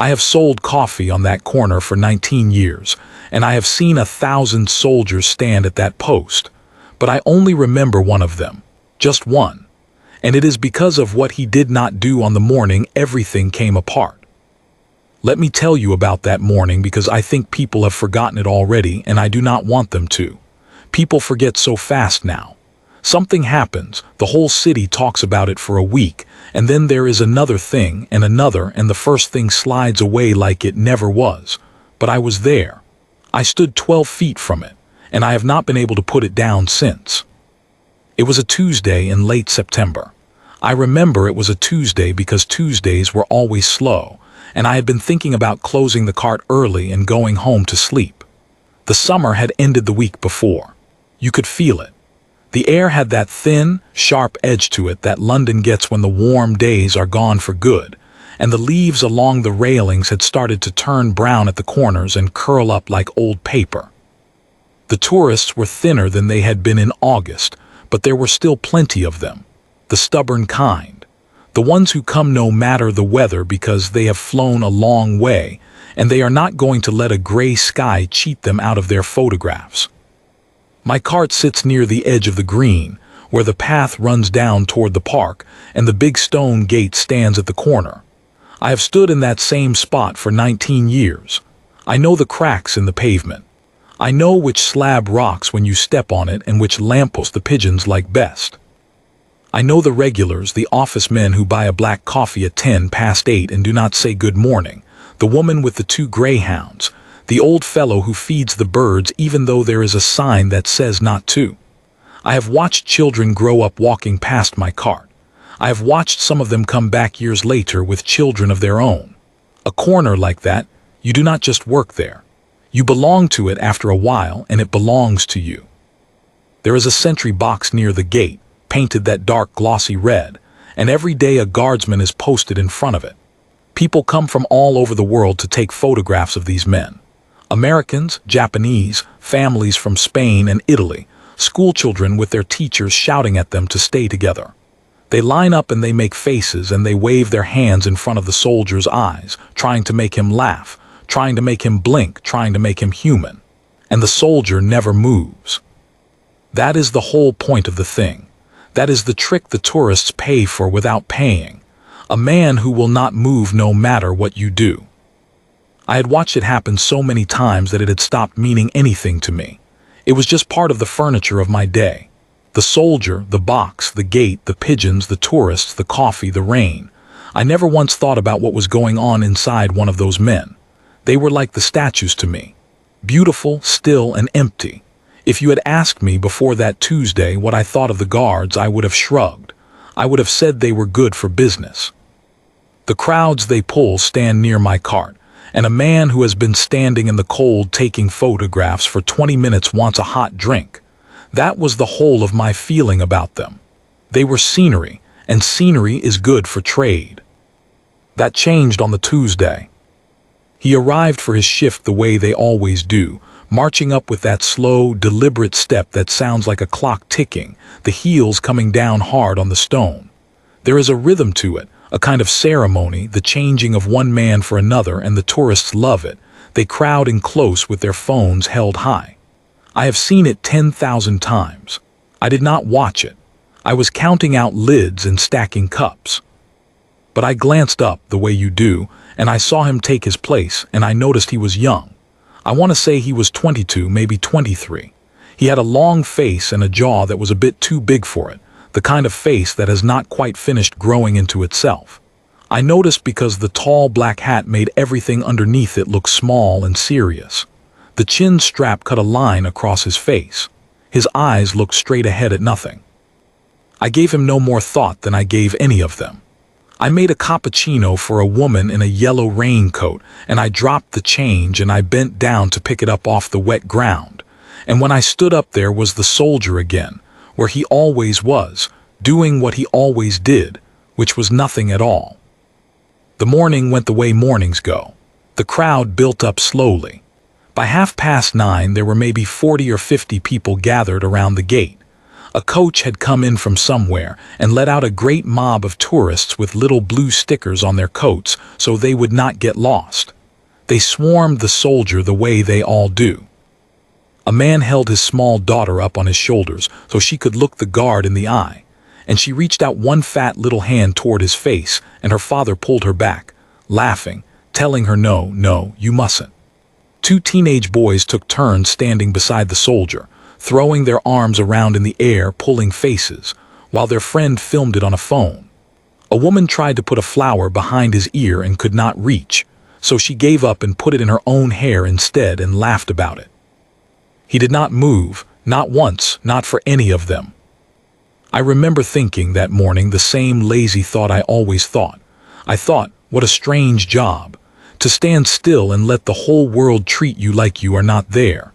I have sold coffee on that corner for 19 years, and I have seen 1,000 soldiers stand at that post, but I only remember one of them, just one, and it is because of what he did not do on the morning everything came apart. Let me tell you about that morning because I think people have forgotten it already and I do not want them to. People forget so fast now. Something happens, the whole city talks about it for a week, and then there is another thing and another, and the first thing slides away like it never was. But I was there. I stood 12 feet from it, and I have not been able to put it down since. It was a Tuesday in late September. I remember it was a Tuesday because Tuesdays were always slow, and I had been thinking about closing the cart early and going home to sleep. The summer had ended the week before. You could feel it. The air had that thin, sharp edge to it that London gets when the warm days are gone for good, and the leaves along the railings had started to turn brown at the corners and curl up like old paper. The tourists were thinner than they had been in August, but there were still plenty of them, the stubborn kind, the ones who come no matter the weather because they have flown a long way, and they are not going to let a gray sky cheat them out of their photographs. My cart sits near the edge of the green, where the path runs down toward the park, and the big stone gate stands at the corner. I have stood in that same spot for 19 years. I know the cracks in the pavement. I know which slab rocks when you step on it and which lamppost the pigeons like best. I know the regulars, the office men who buy a black coffee at 8:10 and do not say good morning, the woman with the 2 greyhounds, the old fellow who feeds the birds even though there is a sign that says not to. I have watched children grow up walking past my cart. I have watched some of them come back years later with children of their own. A corner like that, you do not just work there. You belong to it after a while, and it belongs to you. There is a sentry box near the gate, painted that dark glossy red, and every day a guardsman is posted in front of it. People come from all over the world to take photographs of these men. Americans, Japanese, families from Spain and Italy, schoolchildren with their teachers shouting at them to stay together. They line up and they make faces and they wave their hands in front of the soldier's eyes, trying to make him laugh, trying to make him blink, trying to make him human. And the soldier never moves. That is the whole point of the thing. That is the trick the tourists pay for without paying. A man who will not move no matter what you do. I had watched it happen so many times that it had stopped meaning anything to me. It was just part of the furniture of my day. The soldier, the box, the gate, the pigeons, the tourists, the coffee, the rain. I never once thought about what was going on inside one of those men. They were like the statues to me. Beautiful, still, and empty. If you had asked me before that Tuesday what I thought of the guards, I would have shrugged. I would have said they were good for business. The crowds they pull stand near my cart, and a man who has been standing in the cold taking photographs for 20 minutes wants a hot drink. That was the whole of my feeling about them. They were scenery, and scenery is good for trade. That changed on the Tuesday. He arrived for his shift the way they always do, marching up with that slow, deliberate step that sounds like a clock ticking, the heels coming down hard on the stone. There is a rhythm to it, a kind of ceremony, the changing of one man for another, and the tourists love it. They crowd in close with their phones held high. I have seen it 10,000 times. I did not watch it. I was counting out lids and stacking cups. But I glanced up the way you do, and I saw him take his place, and I noticed he was young. I want to say he was 22, maybe 23. He had a long face and a jaw that was a bit too big for it, the kind of face that has not quite finished growing into itself. I noticed because the tall black hat made everything underneath it look small and serious. The chin strap cut a line across his face. His eyes looked straight ahead at nothing. I gave him no more thought than I gave any of them. I made a cappuccino for a woman in a yellow raincoat, and I dropped the change and I bent down to pick it up off the wet ground. And when I stood up there was the soldier again, where he always was, doing what he always did, which was nothing at all. The morning went the way mornings go. The crowd built up slowly. By 9:30 there were maybe 40 or 50 people gathered around the gate. A coach had come in from somewhere and let out a great mob of tourists with little blue stickers on their coats so they would not get lost. They swarmed the soldier the way they all do. A man held his small daughter up on his shoulders so she could look the guard in the eye, and she reached out one fat little hand toward his face, and her father pulled her back, laughing, telling her no, no, you mustn't. Two teenage boys took turns standing beside the soldier, throwing their arms around in the air, pulling faces, while their friend filmed it on a phone. A woman tried to put a flower behind his ear and could not reach, so she gave up and put it in her own hair instead and laughed about it. He did not move, not once, not for any of them. I remember thinking that morning the same lazy thought I always thought. I thought, what a strange job, to stand still and let the whole world treat you like you are not there.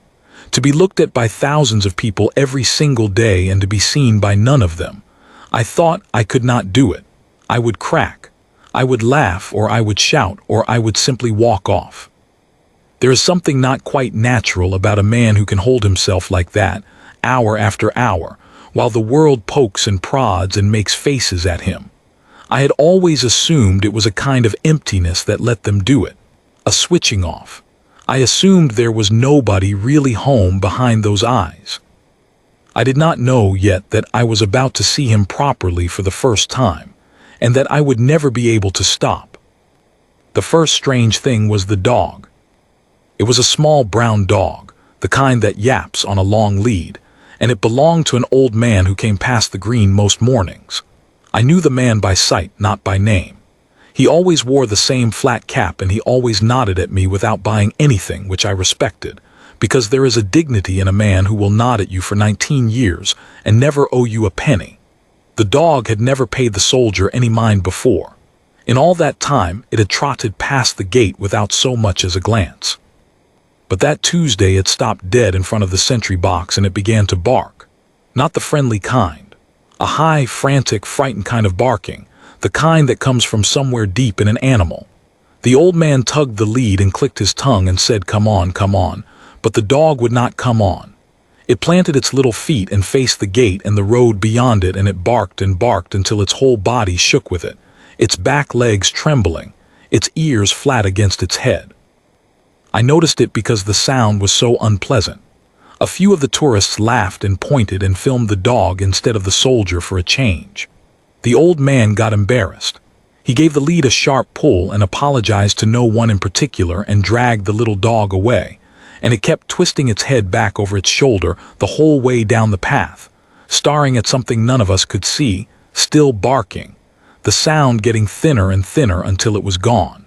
To be looked at by thousands of people every single day and to be seen by none of them. I thought I could not do it. I would crack. I would laugh, or I would shout, or I would simply walk off. There is something not quite natural about a man who can hold himself like that, hour after hour, while the world pokes and prods and makes faces at him. I had always assumed it was a kind of emptiness that let them do it, a switching off. I assumed there was nobody really home behind those eyes. I did not know yet that I was about to see him properly for the first time, and that I would never be able to stop. The first strange thing was the dog. It was a small brown dog, the kind that yaps on a long lead, and it belonged to an old man who came past the green most mornings. I knew the man by sight, not by name. He always wore the same flat cap, and he always nodded at me without buying anything, which I respected, because there is a dignity in a man who will nod at you for 19 years and never owe you a penny. The dog had never paid the soldier any mind before. In all that time, it had trotted past the gate without so much as a glance. But that Tuesday it stopped dead in front of the sentry box and it began to bark. Not the friendly kind. A high, frantic, frightened kind of barking, the kind that comes from somewhere deep in an animal. The old man tugged the lead and clicked his tongue and said, come on, but the dog would not come on. It planted its little feet and faced the gate and the road beyond it, and it barked and barked until its whole body shook with it, its back legs trembling, its ears flat against its head. I noticed it because the sound was so unpleasant. A few of the tourists laughed and pointed and filmed the dog instead of the soldier for a change. The old man got embarrassed. He gave the lead a sharp pull and apologized to no one in particular and dragged the little dog away, and it kept twisting its head back over its shoulder the whole way down the path, staring at something none of us could see, still barking, the sound getting thinner and thinner until it was gone.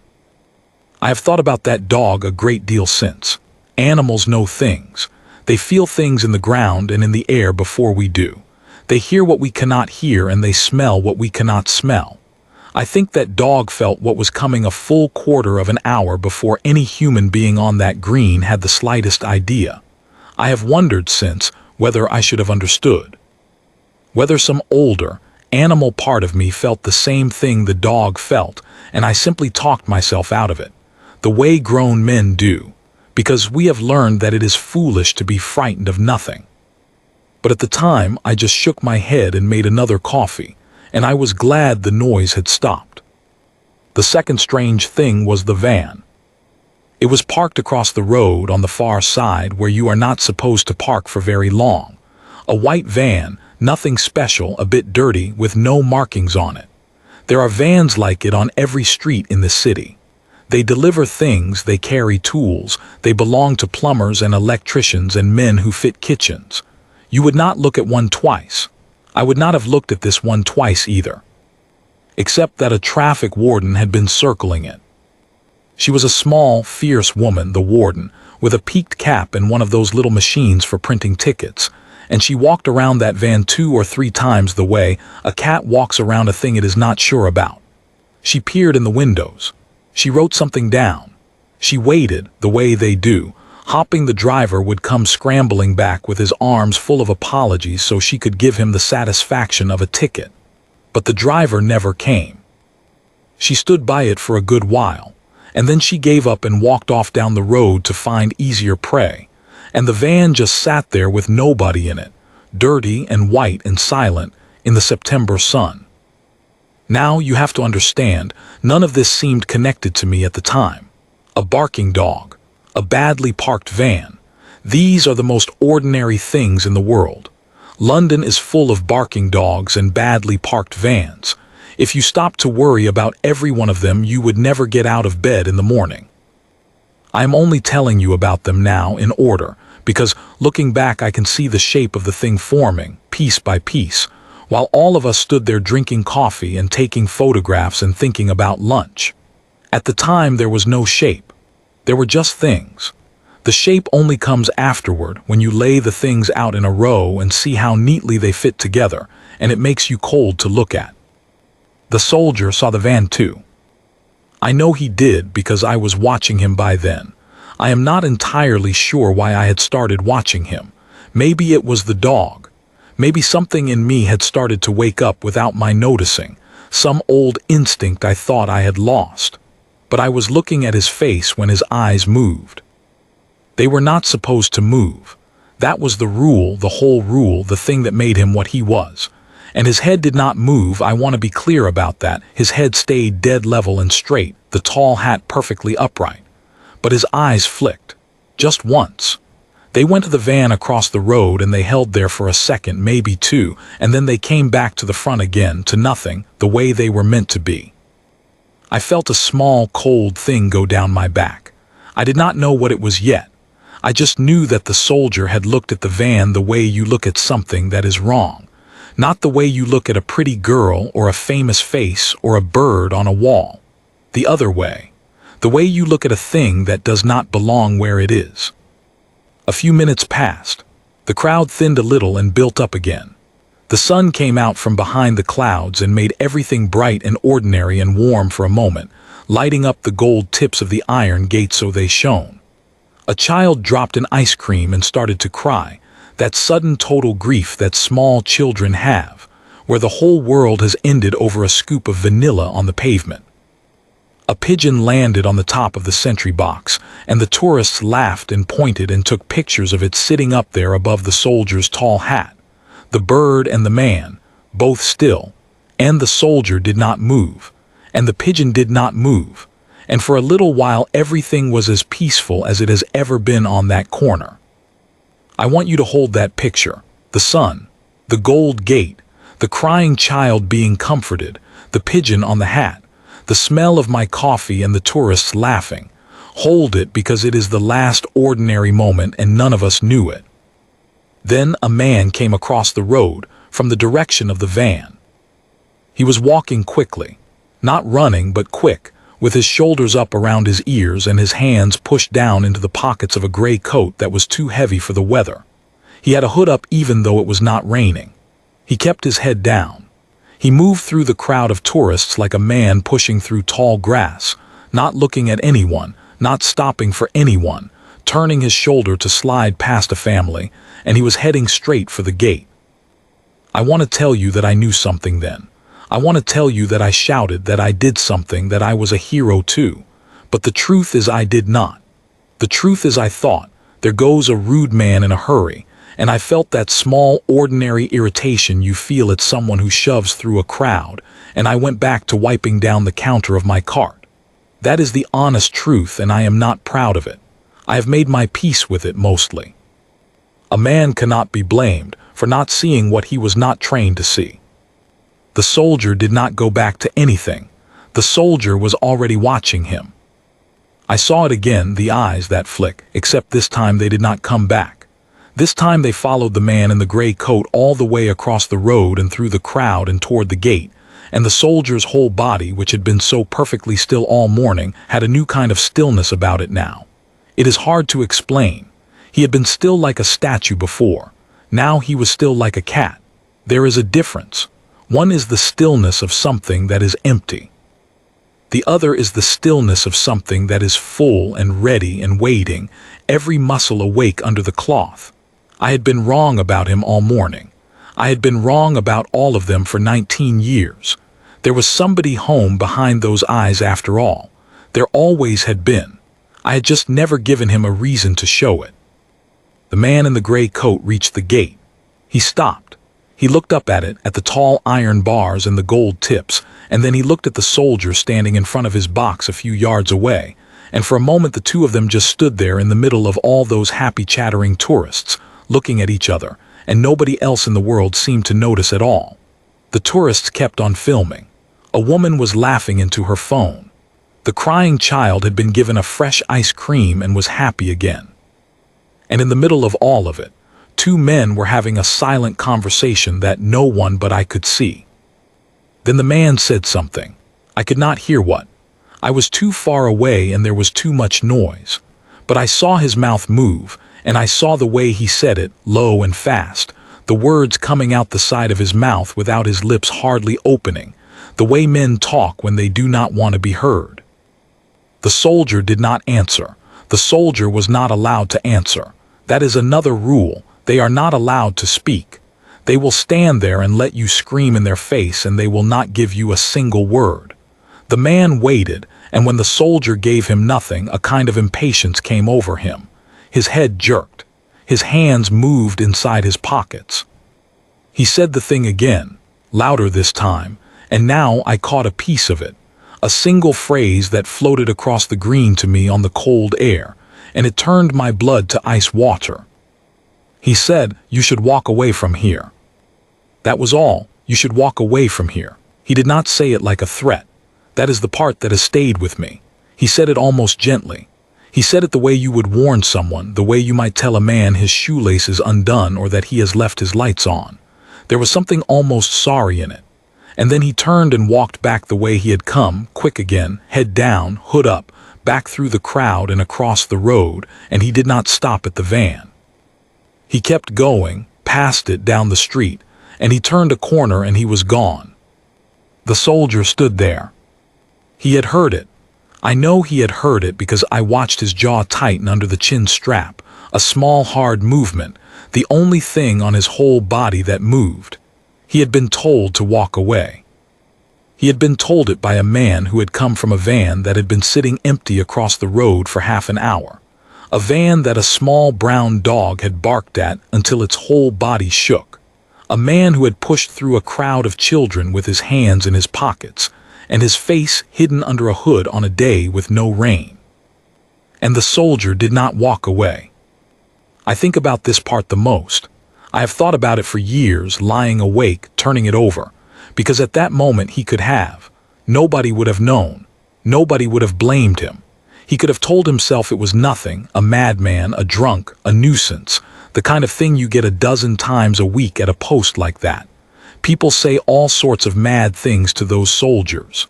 I have thought about that dog a great deal since. Animals know things. They feel things in the ground and in the air before we do. They hear what we cannot hear and they smell what we cannot smell. I think that dog felt what was coming a full quarter of an hour before any human being on that green had the slightest idea. I have wondered since whether I should have understood. Whether some older, animal part of me felt the same thing the dog felt, and I simply talked myself out of it, the way grown men do, because we have learned that it is foolish to be frightened of nothing. But at the time, I just shook my head and made another coffee, and I was glad the noise had stopped. The second strange thing was the van. It was parked across the road on the far side where you are not supposed to park for very long. A white van, nothing special, a bit dirty, with no markings on it. There are vans like it on every street in the city. They deliver things, they carry tools, they belong to plumbers and electricians and men who fit kitchens. You would not look at one twice. I would not have looked at this one twice either. Except that a traffic warden had been circling it. She was a small, fierce woman, the warden, with a peaked cap and one of those little machines for printing tickets, and she walked around that van 2 or 3 times the way a cat walks around a thing it is not sure about. She peered in the windows. She wrote something down. She waited, the way they do, hoping the driver would come scrambling back with his arms full of apologies so she could give him the satisfaction of a ticket. But the driver never came. She stood by it for a good while, and then she gave up and walked off down the road to find easier prey, and the van just sat there with nobody in it, dirty and white and silent in the September sun. Now you have to understand, none of this seemed connected to me at the time. A barking dog, a badly parked van. These are the most ordinary things in the world. London is full of barking dogs and badly parked vans. If you stopped to worry about every one of them, you would never get out of bed in the morning. I am only telling you about them now in order, because looking back I can see the shape of the thing forming, piece by piece, while all of us stood there drinking coffee and taking photographs and thinking about lunch. At the time there was no shape. There were just things. The shape only comes afterward, when you lay the things out in a row and see how neatly they fit together, and it makes you cold to look at. The soldier saw the van too. I know he did because I was watching him by then. I am not entirely sure why I had started watching him. Maybe it was the dog. Maybe something in me had started to wake up without my noticing, some old instinct I thought I had lost. But I was looking at his face when his eyes moved. They were not supposed to move. That was the rule, the whole rule, the thing that made him what he was. And his head did not move. I want to be clear about that. His head stayed dead level and straight, the tall hat perfectly upright. But his eyes flicked. Just once. They went to the van across the road and they held there for a second, maybe two, and then they came back to the front again, to nothing, the way they were meant to be. I felt a small, cold thing go down my back. I did not know what it was yet. I just knew that the soldier had looked at the van the way you look at something that is wrong. Not the way you look at a pretty girl or a famous face or a bird on a wall. The other way. The way you look at a thing that does not belong where it is. A few minutes passed. The crowd thinned a little and built up again. The sun came out from behind the clouds and made everything bright and ordinary and warm for a moment, lighting up the gold tips of the iron gate so they shone. A child dropped an ice cream and started to cry, that sudden total grief that small children have, where the whole world has ended over a scoop of vanilla on the pavement. A pigeon landed on the top of the sentry box, and the tourists laughed and pointed and took pictures of it sitting up there above the soldier's tall hat. The bird and the man, both still, and the soldier did not move, and the pigeon did not move, and for a little while everything was as peaceful as it has ever been on that corner. I want you to hold that picture, the sun, the gold gate, the crying child being comforted, the pigeon on the hat, the smell of my coffee and the tourists laughing. Hold it because it is the last ordinary moment and none of us knew it. Then a man came across the road from the direction of the van. He was walking quickly, not running but quick, with his shoulders up around his ears and his hands pushed down into the pockets of a gray coat that was too heavy for the weather. He had a hood up even though it was not raining. He kept his head down. He moved through the crowd of tourists like a man pushing through tall grass, not looking at anyone, not stopping for anyone, turning his shoulder to slide past a family, and he was heading straight for the gate. I want to tell you that I knew something then. I want to tell you that I shouted, that I did something, that I was a hero too. But the truth is I did not. The truth is I thought, there goes a rude man in a hurry, and I felt that small, ordinary irritation you feel at someone who shoves through a crowd, and I went back to wiping down the counter of my cart. That is the honest truth, and I am not proud of it. I have made my peace with it mostly. A man cannot be blamed for not seeing what he was not trained to see. The soldier did not go back to anything. The soldier was already watching him. I saw it again, the eyes that flick, except this time they did not come back. This time they followed the man in the gray coat all the way across the road and through the crowd and toward the gate, and the soldier's whole body, which had been so perfectly still all morning, had a new kind of stillness about it now. It is hard to explain. He had been still like a statue before. Now he was still like a cat. There is a difference. One is the stillness of something that is empty. The other is the stillness of something that is full and ready and waiting, every muscle awake under the cloth. I had been wrong about him all morning. I had been wrong about all of them for 19 years. There was somebody home behind those eyes after all. There always had been. I had just never given him a reason to show it. The man in the gray coat reached the gate. He stopped. He looked up at it, at the tall iron bars and the gold tips, and then he looked at the soldier standing in front of his box a few yards away, and for a moment the two of them just stood there in the middle of all those happy chattering tourists, looking at each other, and nobody else in the world seemed to notice at all. The tourists kept on filming. A woman was laughing into her phone. The crying child had been given a fresh ice cream and was happy again. And in the middle of all of it, two men were having a silent conversation that no one but I could see. Then the man said something. I could not hear what. I was too far away and there was too much noise. But I saw his mouth move, and I saw the way he said it, low and fast, the words coming out the side of his mouth without his lips hardly opening, the way men talk when they do not want to be heard. The soldier did not answer. The soldier was not allowed to answer. That is another rule. They are not allowed to speak. They will stand there and let you scream in their face, and they will not give you a single word. The man waited, and when the soldier gave him nothing, a kind of impatience came over him. His head jerked. His hands moved inside his pockets. He said the thing again, louder this time, and now I caught a piece of it, a single phrase that floated across the green to me on the cold air, and it turned my blood to ice water. He said, "You should walk away from here." That was all. You should walk away from here. He did not say it like a threat. That is the part that has stayed with me. He said it almost gently. He said it the way you would warn someone, the way you might tell a man his shoelace is undone or that he has left his lights on. There was something almost sorry in it. And then he turned and walked back the way he had come, quick again, head down, hood up, back through the crowd and across the road, and he did not stop at the van. He kept going, past it down the street, and he turned a corner and he was gone. The soldier stood there. He had heard it. I know he had heard it because I watched his jaw tighten under the chin strap, a small hard movement, the only thing on his whole body that moved. He had been told to walk away. He had been told it by a man who had come from a van that had been sitting empty across the road for half an hour. A van that a small brown dog had barked at until its whole body shook. A man who had pushed through a crowd of children with his hands in his pockets, and his face hidden under a hood on a day with no rain. And the soldier did not walk away. I think about this part the most. I have thought about it for years, lying awake, turning it over, because at that moment he could have. Nobody would have known. Nobody would have blamed him. He could have told himself it was nothing, a madman, a drunk, a nuisance, the kind of thing you get a dozen times a week at a post like that. People say all sorts of mad things to those soldiers.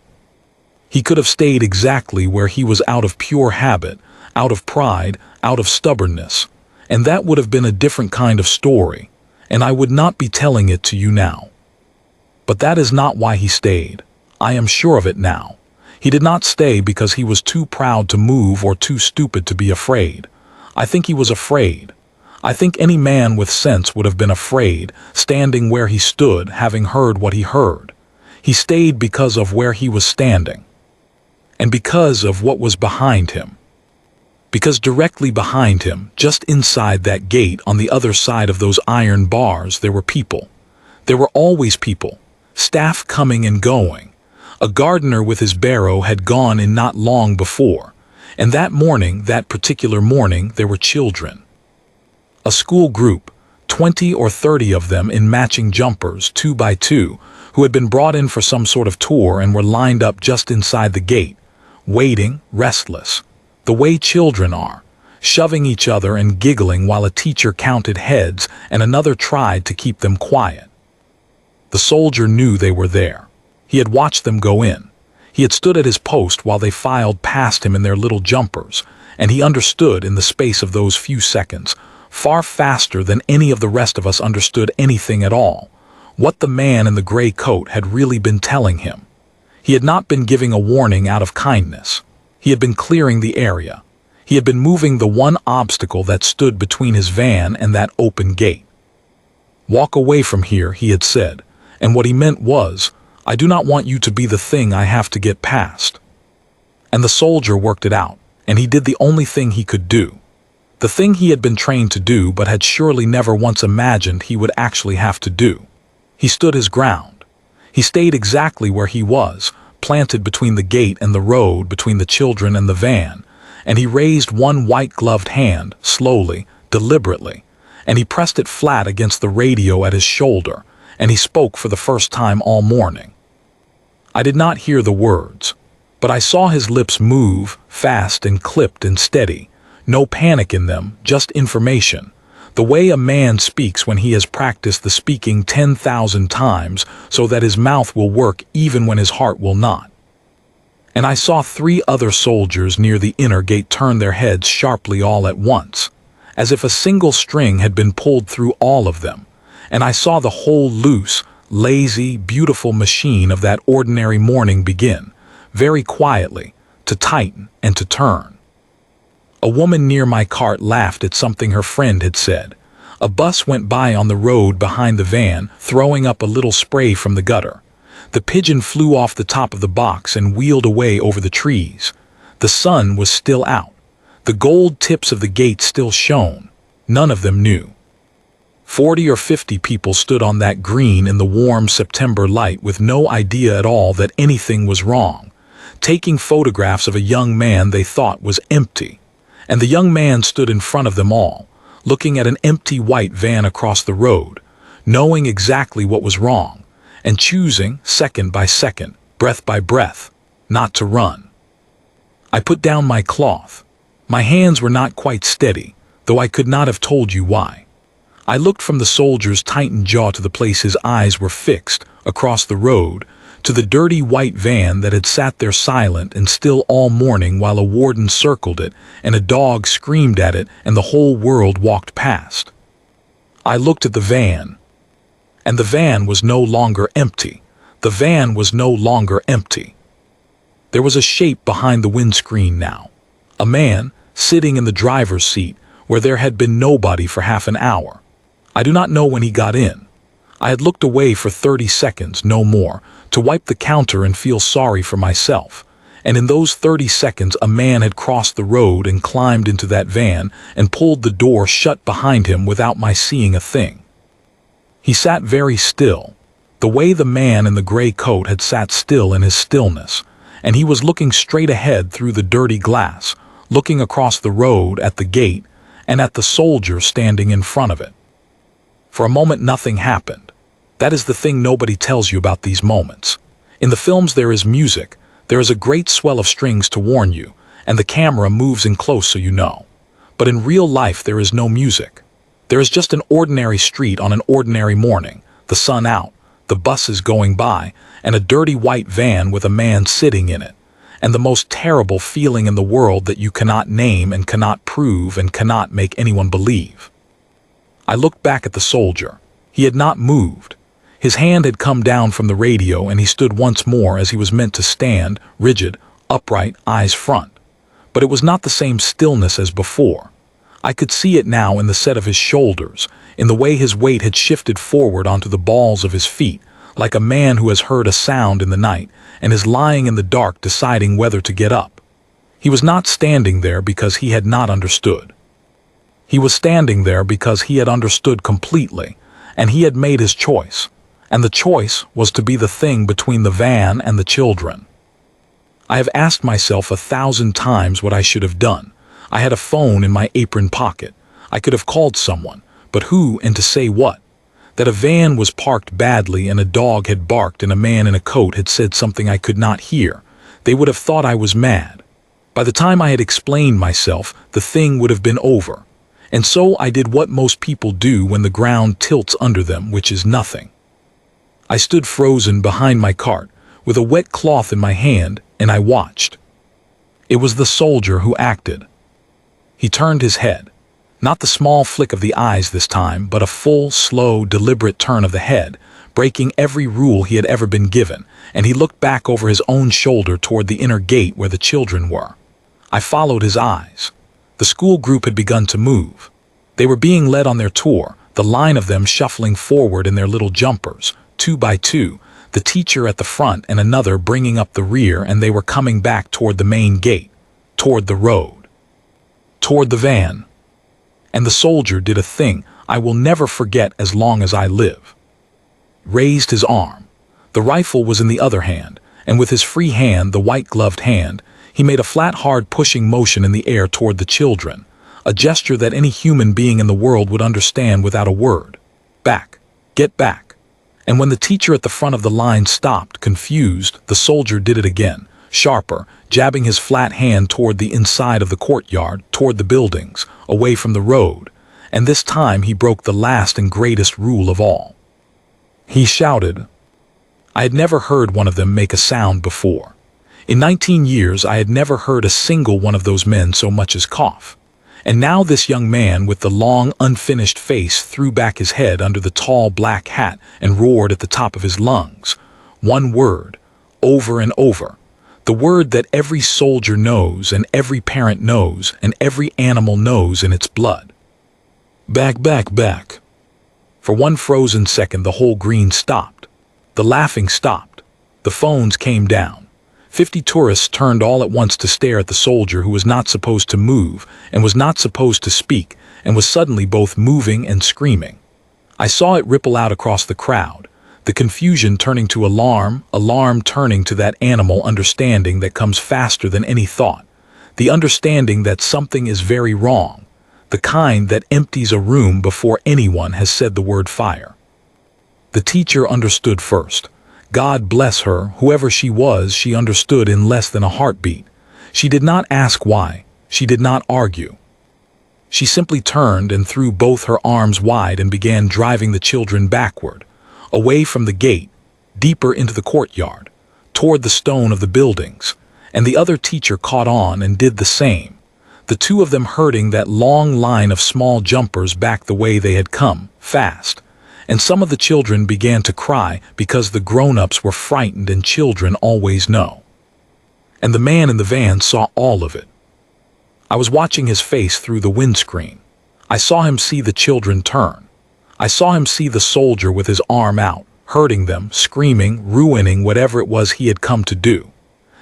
He could have stayed exactly where he was out of pure habit, out of pride, out of stubbornness, and that would have been a different kind of story, and I would not be telling it to you now. But that is not why he stayed. I am sure of it now. He did not stay because he was too proud to move or too stupid to be afraid. I think he was afraid. I think any man with sense would have been afraid, standing where he stood, having heard what he heard. He stayed because of where he was standing, and because of what was behind him. Because directly behind him, just inside that gate on the other side of those iron bars, there were people. There were always people, staff coming and going. A gardener with his barrow had gone in not long before, and that morning, that particular morning, there were children. A school group, 20 or 30 of them in matching jumpers, 2 by 2, who had been brought in for some sort of tour and were lined up just inside the gate, waiting, restless, the way children are, shoving each other and giggling while a teacher counted heads and another tried to keep them quiet. The soldier knew they were there. He had watched them go in. He had stood at his post while they filed past him in their little jumpers, and he understood in the space of those few seconds, far faster than any of the rest of us understood anything at all, what the man in the gray coat had really been telling him. He had not been giving a warning out of kindness. He had been clearing the area. He had been moving the one obstacle that stood between his van and that open gate. "Walk away from here," he had said, and what he meant was, "I do not want you to be the thing I have to get past." And the soldier worked it out, and he did the only thing he could do. The thing he had been trained to do but had surely never once imagined he would actually have to do. He stood his ground. He stayed exactly where he was, planted between the gate and the road, between the children and the van, and he raised one white-gloved hand, slowly, deliberately, and he pressed it flat against the radio at his shoulder, and he spoke for the first time all morning. I did not hear the words, but I saw his lips move, fast and clipped and steady, no panic in them, just information, the way a man speaks when he has practiced the speaking 10,000 times so that his mouth will work even when his heart will not. And I saw 3 other soldiers near the inner gate turn their heads sharply all at once, as if a single string had been pulled through all of them, and I saw the whole loose, lazy, beautiful machine of that ordinary morning begin, very quietly, to tighten and to turn. A woman near my cart laughed at something her friend had said. A bus went by on the road behind the van, throwing up a little spray from the gutter. The pigeon flew off the top of the box and wheeled away over the trees. The sun was still out. The gold tips of the gate still shone. None of them knew. 40 or 50 people stood on that green in the warm September light with no idea at all that anything was wrong, taking photographs of a young man they thought was empty. And the young man stood in front of them all, looking at an empty white van across the road, knowing exactly what was wrong, and choosing, second by second, breath by breath, not to run. I put down my cloth. My hands were not quite steady, though I could not have told you why. I looked from the soldier's tightened jaw to the place his eyes were fixed, across the road, to the dirty white van that had sat there silent and still all morning while a warden circled it and a dog screamed at it and the whole world walked past. I looked at the van, and the van was no longer empty. The van was no longer empty. There was a shape behind the windscreen now, a man sitting in the driver's seat where there had been nobody for half an hour. I do not know when he got in. I had looked away for 30 seconds, no more, to wipe the counter and feel sorry for myself, and in those 30 seconds a man had crossed the road and climbed into that van and pulled the door shut behind him without my seeing a thing. He sat very still, the way the man in the gray coat had sat still in his stillness, and he was looking straight ahead through the dirty glass, looking across the road at the gate and at the soldier standing in front of it. For a moment nothing happened. That is the thing nobody tells you about these moments. In the films there is music, there is a great swell of strings to warn you, and the camera moves in close so you know. But in real life there is no music. There is just an ordinary street on an ordinary morning, the sun out, the buses going by, and a dirty white van with a man sitting in it, and the most terrible feeling in the world that you cannot name and cannot prove and cannot make anyone believe. I looked back at the soldier. He had not moved. His hand had come down from the radio and he stood once more as he was meant to stand, rigid, upright, eyes front. But it was not the same stillness as before. I could see it now in the set of his shoulders, in the way his weight had shifted forward onto the balls of his feet, like a man who has heard a sound in the night and is lying in the dark deciding whether to get up. He was not standing there because he had not understood. He was standing there because he had understood completely, and he had made his choice, and the choice was to be the thing between the van and the children. I have asked myself 1,000 times what I should have done. I had a phone in my apron pocket. I could have called someone, but who and to say what? That a van was parked badly and a dog had barked and a man in a coat had said something I could not hear. They would have thought I was mad. By the time I had explained myself, the thing would have been over. And so I did what most people do when the ground tilts under them, which is nothing. I stood frozen behind my cart, with a wet cloth in my hand, and I watched. It was the soldier who acted. He turned his head. Not the small flick of the eyes this time, but a full, slow, deliberate turn of the head, breaking every rule he had ever been given, and he looked back over his own shoulder toward the inner gate where the children were. I followed his eyes. The school group had begun to move. They were being led on their tour, the line of them shuffling forward in their little jumpers, 2 by 2, the teacher at the front and another bringing up the rear, and they were coming back toward the main gate, toward the road, toward the van. And the soldier did a thing I will never forget as long as I live. Raised his arm. The rifle was in the other hand, and with his free hand, the white-gloved hand, he made a flat, hard pushing motion in the air toward the children, a gesture that any human being in the world would understand without a word. Back. Get back. And when the teacher at the front of the line stopped, confused, the soldier did it again, sharper, jabbing his flat hand toward the inside of the courtyard, toward the buildings, away from the road, and this time he broke the last and greatest rule of all. He shouted. I had never heard one of them make a sound before. In 19 years I had never heard a single one of those men so much as cough. And now this young man with the long, unfinished face threw back his head under the tall black hat and roared at the top of his lungs. One word, over and over. The word that every soldier knows and every parent knows and every animal knows in its blood. Back, back, back. For one frozen second the whole green stopped. The laughing stopped. The phones came down. 50 tourists turned all at once to stare at the soldier who was not supposed to move and was not supposed to speak and was suddenly both moving and screaming. I saw it ripple out across the crowd, the confusion turning to alarm, alarm turning to that animal understanding that comes faster than any thought, the understanding that something is very wrong, the kind that empties a room before anyone has said the word fire. The teacher understood first. God bless her, whoever she was, she understood in less than a heartbeat. She did not ask why. She did not argue. She simply turned and threw both her arms wide and began driving the children backward, away from the gate, deeper into the courtyard, toward the stone of the buildings, and the other teacher caught on and did the same, the two of them herding that long line of small jumpers back the way they had come, fast. And some of the children began to cry because the grown-ups were frightened and children always know. And the man in the van saw all of it. I was watching his face through the windscreen. I saw him see the children turn. I saw him see the soldier with his arm out, hurting them, screaming, ruining whatever it was he had come to do.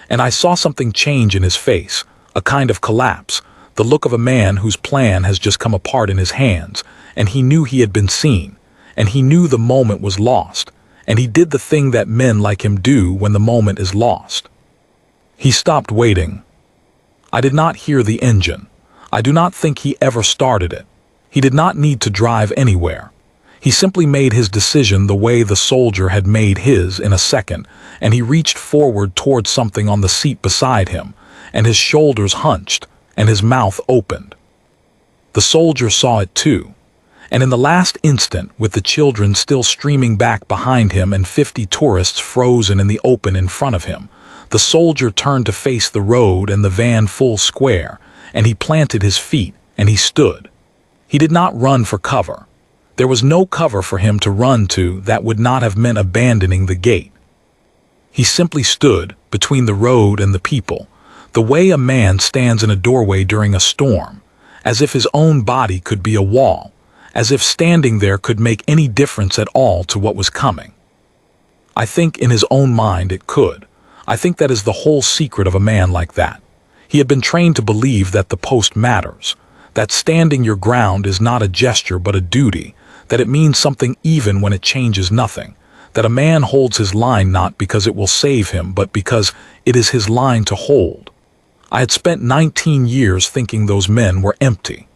And I saw something change in his face, a kind of collapse, the look of a man whose plan has just come apart in his hands, and he knew he had been seen. And he knew the moment was lost, and he did the thing that men like him do when the moment is lost. He stopped waiting. I did not hear the engine. I do not think he ever started it. He did not need to drive anywhere. He simply made his decision the way the soldier had made his in a second, and he reached forward toward something on the seat beside him, and his shoulders hunched, and his mouth opened. The soldier saw it too. And in the last instant, with the children still streaming back behind him and 50 tourists frozen in the open in front of him, the soldier turned to face the road and the van full square, and he planted his feet, and he stood. He did not run for cover. There was no cover for him to run to that would not have meant abandoning the gate. He simply stood between the road and the people, the way a man stands in a doorway during a storm, as if his own body could be a wall, as if standing there could make any difference at all to what was coming. I think in his own mind it could. I think that is the whole secret of a man like that. He had been trained to believe that the post matters, that standing your ground is not a gesture but a duty, that it means something even when it changes nothing, that a man holds his line not because it will save him but because it is his line to hold. I had spent 19 years thinking those men were empty.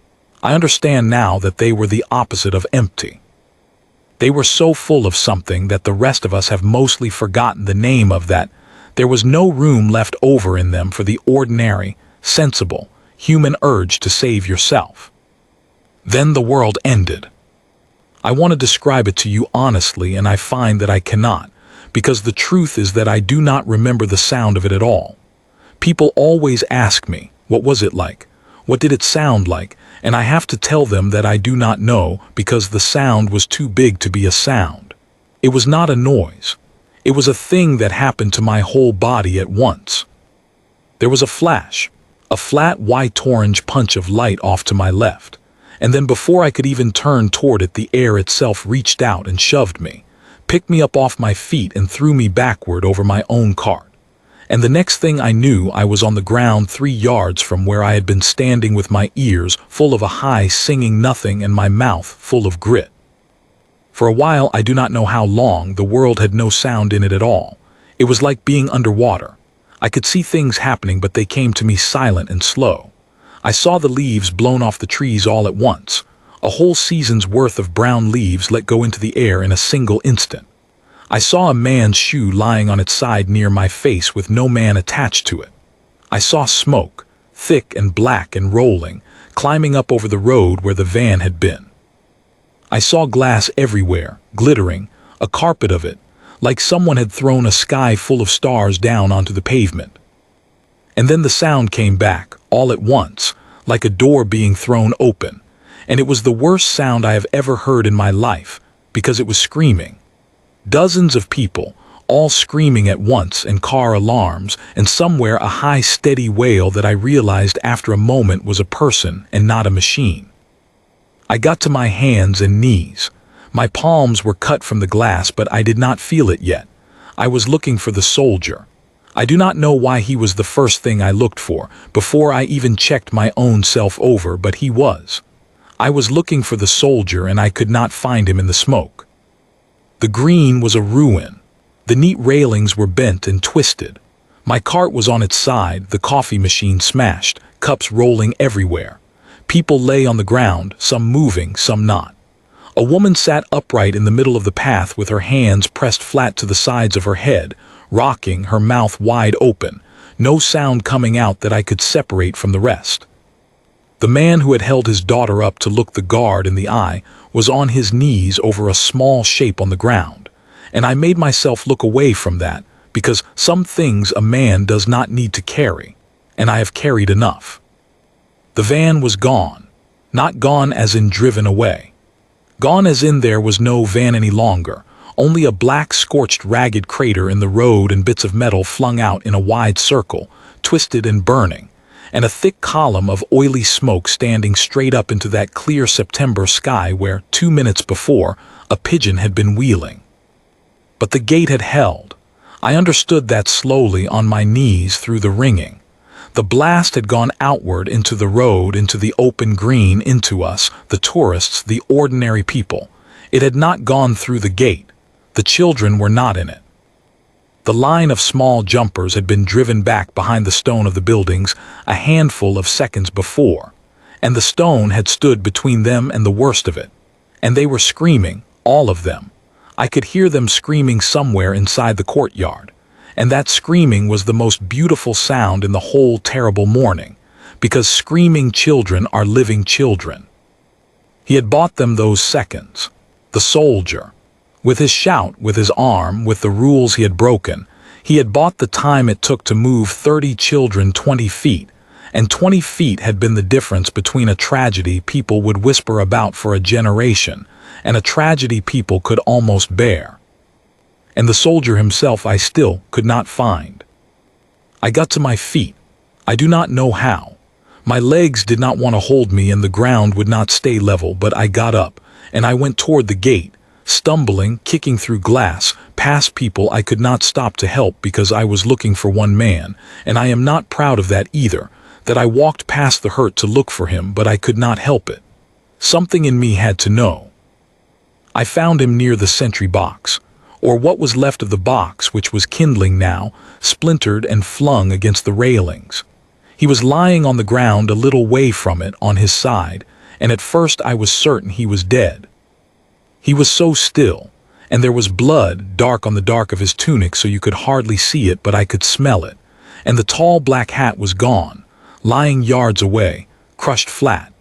I understand now that they were the opposite of empty. They were so full of something that the rest of us have mostly forgotten the name of that. There was no room left over in them for the ordinary, sensible, human urge to save yourself. Then the world ended. I want to describe it to you honestly, and I find that I cannot, because the truth is that I do not remember the sound of it at all. People always ask me, what was it like? What did it sound like? And I have to tell them that I do not know because the sound was too big to be a sound. It was not a noise. It was a thing that happened to my whole body at once. There was a flash, a flat white-orange punch of light off to my left, and then before I could even turn toward it, the air itself reached out and shoved me, picked me up off my feet and threw me backward over my own cart. And the next thing I knew, I was on the ground 3 yards from where I had been standing with my ears full of a high singing nothing and my mouth full of grit. For a while, I do not know how long, the world had no sound in it at all. It was like being underwater. I could see things happening, but they came to me silent and slow. I saw the leaves blown off the trees all at once. A whole season's worth of brown leaves let go into the air in a single instant. I saw a man's shoe lying on its side near my face with no man attached to it. I saw smoke, thick and black and rolling, climbing up over the road where the van had been. I saw glass everywhere, glittering, a carpet of it, like someone had thrown a sky full of stars down onto the pavement. And then the sound came back, all at once, like a door being thrown open, and it was the worst sound I have ever heard in my life, because it was screaming. Dozens of people, all screaming at once, and car alarms, and somewhere a high steady wail that I realized after a moment was a person and not a machine. I got to my hands and knees. My palms were cut from the glass, but I did not feel it yet. I was looking for the soldier. I do not know why he was the first thing I looked for, before I even checked my own self over, but he was. I was looking for the soldier, and I could not find him in the smoke. The green was a ruin. The neat railings were bent and twisted. My cart was on its side, the coffee machine smashed, cups rolling everywhere. People lay on the ground, some moving, some not. A woman sat upright in the middle of the path with her hands pressed flat to the sides of her head, rocking, her mouth wide open, no sound coming out that I could separate from the rest. The man who had held his daughter up to look the guard in the eye was on his knees over a small shape on the ground, and I made myself look away from that, because some things a man does not need to carry, and I have carried enough. The van was gone, not gone as in driven away. Gone as in there was no van any longer, only a black scorched ragged crater in the road and bits of metal flung out in a wide circle, twisted and burning, and a thick column of oily smoke standing straight up into that clear September sky where, 2 minutes before, a pigeon had been wheeling. But the gate had held. I understood that slowly on my knees through the ringing. The blast had gone outward into the road, into the open green, into us, the tourists, the ordinary people. It had not gone through the gate. The children were not in it. The line of small jumpers had been driven back behind the stone of the buildings a handful of seconds before, and the stone had stood between them and the worst of it. And they were screaming, all of them. I could hear them screaming somewhere inside the courtyard. And that screaming was the most beautiful sound in the whole terrible morning, because screaming children are living children. He had bought them those seconds. The soldier. With his shout, with his arm, with the rules he had broken, he had bought the time it took to move 30 children 20 feet, and 20 feet had been the difference between a tragedy people would whisper about for a generation, and a tragedy people could almost bear. And the soldier himself I still could not find. I got to my feet. I do not know how. My legs did not want to hold me and the ground would not stay level, but I got up, and I went toward the gate, stumbling, kicking through glass, past people I could not stop to help because I was looking for one man, and I am not proud of that either, that I walked past the hurt to look for him, but I could not help it. Something in me had to know. I found him near the sentry box, or what was left of the box, which was kindling now, splintered and flung against the railings. He was lying on the ground a little way from it, on his side, and at first I was certain he was dead. He was so still, and there was blood dark on the dark of his tunic so you could hardly see it, but I could smell it, and the tall black hat was gone, lying yards away, crushed flat.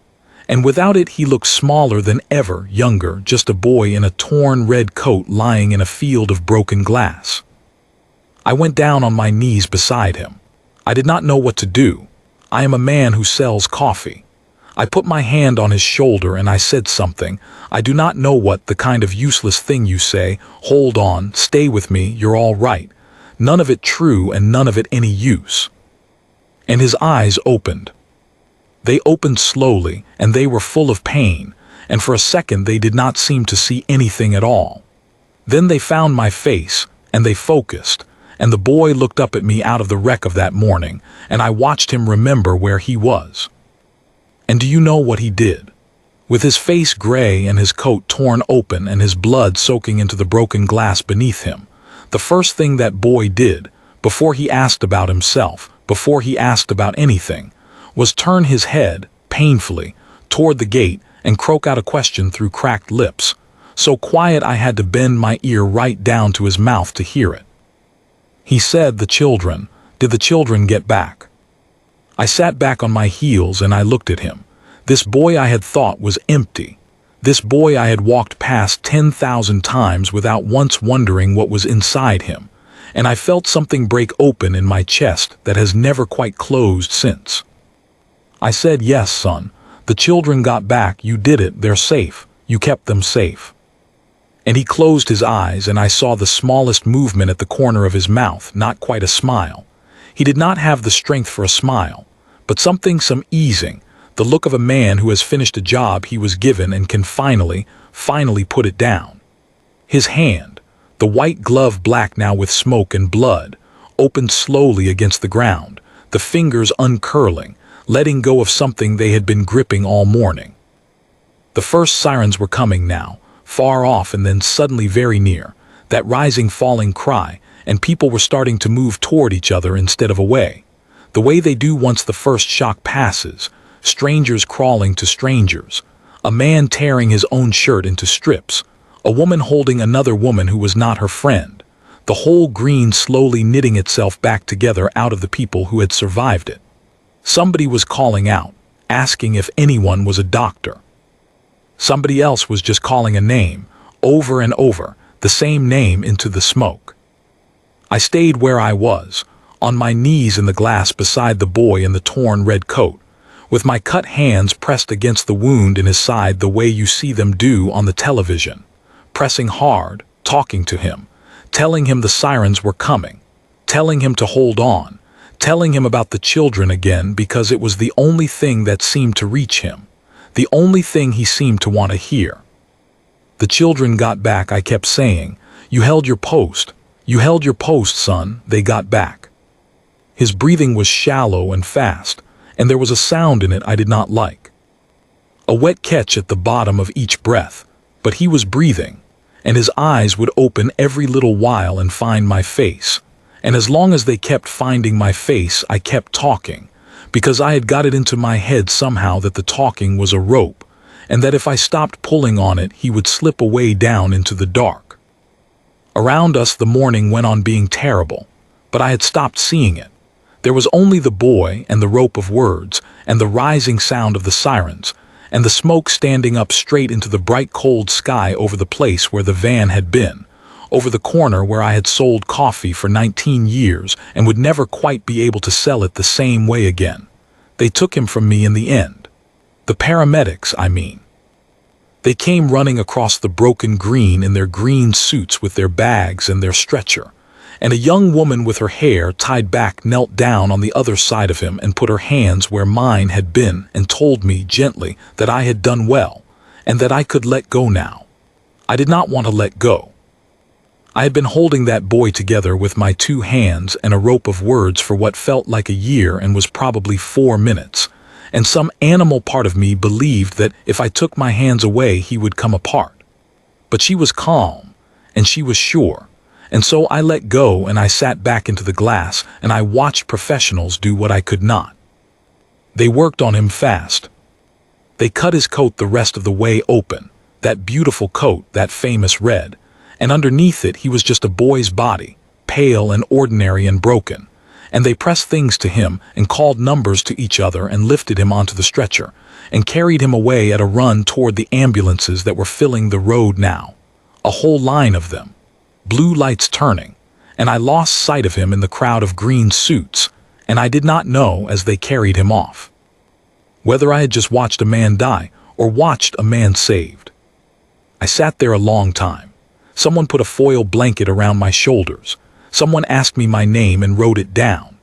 And without it he looked smaller than ever, younger, just a boy in a torn red coat lying in a field of broken glass. I went down on my knees beside him. I did not know what to do. I am a man who sells coffee. I put my hand on his shoulder and I said something. I do not know what, the kind of useless thing you say, hold on, stay with me, you're all right. None of it true and none of it any use. And his eyes opened. They opened slowly, and they were full of pain, and for a second they did not seem to see anything at all. Then they found my face, and they focused, and the boy looked up at me out of the wreck of that morning, and I watched him remember where he was. And do you know what he did? With his face gray and his coat torn open and his blood soaking into the broken glass beneath him, the first thing that boy did, before he asked about himself, before he asked about anything, was turn his head, painfully, toward the gate and croak out a question through cracked lips, so quiet I had to bend my ear right down to his mouth to hear it. He said, "The children, did the children get back?" I sat back on my heels and I looked at him. This boy I had thought was empty. This boy I had walked past 10,000 times without once wondering what was inside him, and I felt something break open in my chest that has never quite closed since. I said, "Yes, son, the children got back, you did it, they're safe, you kept them safe." And he closed his eyes and I saw the smallest movement at the corner of his mouth, not quite a smile. He did not have the strength for a smile, but some easing, the look of a man who has finished a job he was given and can finally put it down. His hand, the white glove black now with smoke and blood, opened slowly against the ground, the fingers uncurling, letting go of something they had been gripping all morning. The first sirens were coming now, far off and then suddenly very near, that rising falling cry, and people were starting to move toward each other instead of away, the way they do once the first shock passes, strangers crawling to strangers, a man tearing his own shirt into strips, a woman holding another woman who was not her friend, the whole green slowly knitting itself back together out of the people who had survived it. Somebody was calling out, asking if anyone was a doctor. Somebody else was just calling a name, over and over, the same name into the smoke. I stayed where I was, on my knees in the glass beside the boy in the torn red coat, with my cut hands pressed against the wound in his side the way you see them do on the television, pressing hard, talking to him, telling him the sirens were coming, telling him to hold on, telling him about the children again because it was the only thing that seemed to reach him, the only thing he seemed to want to hear. "The children got back," I kept saying. "You held your post. You held your post, son. They got back." His breathing was shallow and fast, and there was a sound in it I did not like. A wet catch at the bottom of each breath, but he was breathing, and his eyes would open every little while and find my face, and as long as they kept finding my face I kept talking, because I had got it into my head somehow that the talking was a rope, and that if I stopped pulling on it he would slip away down into the dark. Around us the morning went on being terrible, but I had stopped seeing it. There was only the boy and the rope of words and the rising sound of the sirens and the smoke standing up straight into the bright cold sky over the place where the van had been, over the corner where I had sold coffee for 19 years and would never quite be able to sell it the same way again. They took him from me in the end. The paramedics, I mean. They came running across the broken green in their green suits with their bags and their stretcher, and a young woman with her hair tied back knelt down on the other side of him and put her hands where mine had been and told me gently that I had done well and that I could let go now. I did not want to let go. I had been holding that boy together with my two hands and a rope of words for what felt like a year and was probably 4 minutes, and some animal part of me believed that if I took my hands away he would come apart. But she was calm, and she was sure, and so I let go and I sat back into the glass and I watched professionals do what I could not. They worked on him fast. They cut his coat the rest of the way open, that beautiful coat, that famous red, and underneath it he was just a boy's body, pale and ordinary and broken, and they pressed things to him and called numbers to each other and lifted him onto the stretcher and carried him away at a run toward the ambulances that were filling the road now, a whole line of them, blue lights turning, and I lost sight of him in the crowd of green suits, and I did not know as they carried him off whether I had just watched a man die or watched a man saved. I sat there a long time. Someone put a foil blanket around my shoulders. Someone asked me my name and wrote it down.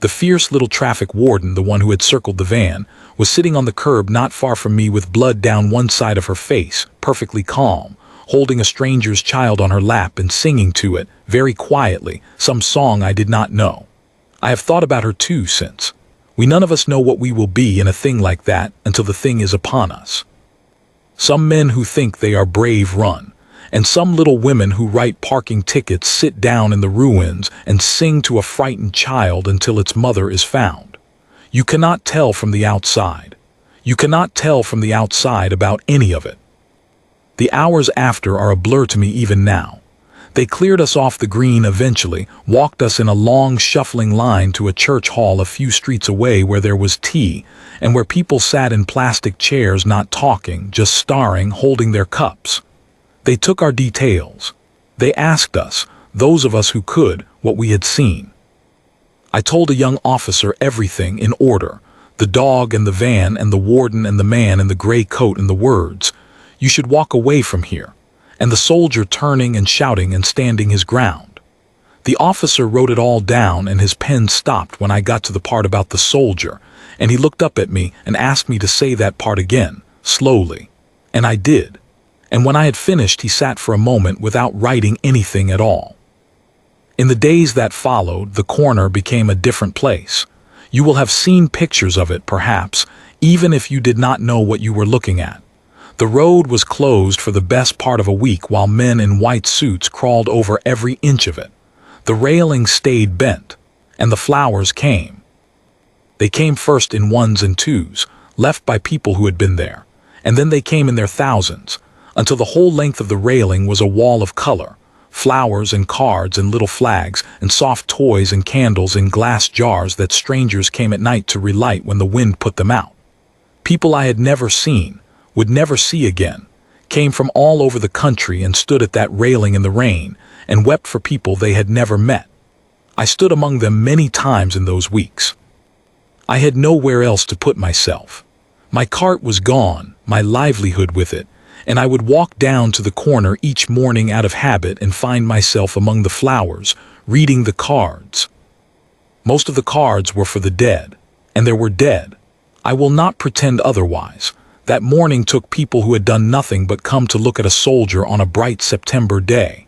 The fierce little traffic warden, the one who had circled the van, was sitting on the curb not far from me with blood down one side of her face, perfectly calm, holding a stranger's child on her lap and singing to it, very quietly, some song I did not know. I have thought about her too since. We none of us know what we will be in a thing like that until the thing is upon us. Some men who think they are brave run, and some little women who write parking tickets sit down in the ruins and sing to a frightened child until its mother is found. You cannot tell from the outside. You cannot tell from the outside about any of it. The hours after are a blur to me even now. They cleared us off the green eventually, walked us in a long shuffling line to a church hall a few streets away where there was tea, and where people sat in plastic chairs not talking, just staring, holding their cups. They took our details. They asked us, those of us who could, what we had seen. I told a young officer everything in order, the dog and the van and the warden and the man in the gray coat and the words, "You should walk away from here," and the soldier turning and shouting and standing his ground. The officer wrote it all down and his pen stopped when I got to the part about the soldier, and he looked up at me and asked me to say that part again, slowly. And I did. And when I had finished, he sat for a moment without writing anything at all. In the days that followed, the corner became a different place. You will have seen pictures of it, perhaps, even if you did not know what you were looking at. The road was closed for the best part of a week while men in white suits crawled over every inch of it. The railing stayed bent, and the flowers came. They came first in ones and twos, left by people who had been there, and then they came in their thousands, until the whole length of the railing was a wall of color, flowers and cards and little flags and soft toys and candles in glass jars that strangers came at night to relight when the wind put them out. People I had never seen, would never see again, came from all over the country and stood at that railing in the rain and wept for people they had never met. I stood among them many times in those weeks. I had nowhere else to put myself. My cart was gone, my livelihood with it, and I would walk down to the corner each morning out of habit and find myself among the flowers, reading the cards. Most of the cards were for the dead, and there were dead. I will not pretend otherwise. That morning took people who had done nothing but come to look at a soldier on a bright September day,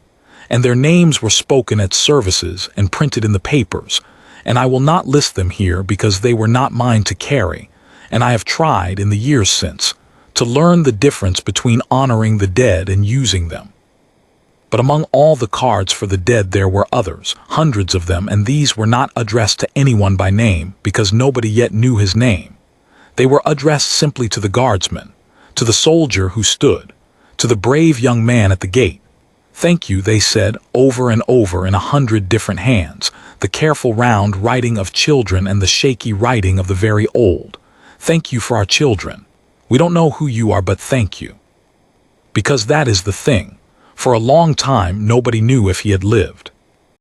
and their names were spoken at services and printed in the papers, and I will not list them here because they were not mine to carry, and I have tried in the years since to learn the difference between honoring the dead and using them. But among all the cards for the dead there were others, hundreds of them, and these were not addressed to anyone by name because nobody yet knew his name. They were addressed simply to the guardsman, to the soldier who stood, to the brave young man at the gate. "Thank you," they said over and over in 100 different hands, the careful round writing of children and the shaky writing of the very old. "Thank you for our children. We don't know who you are, but thank you." Because that is the thing. For a long time, nobody knew if he had lived.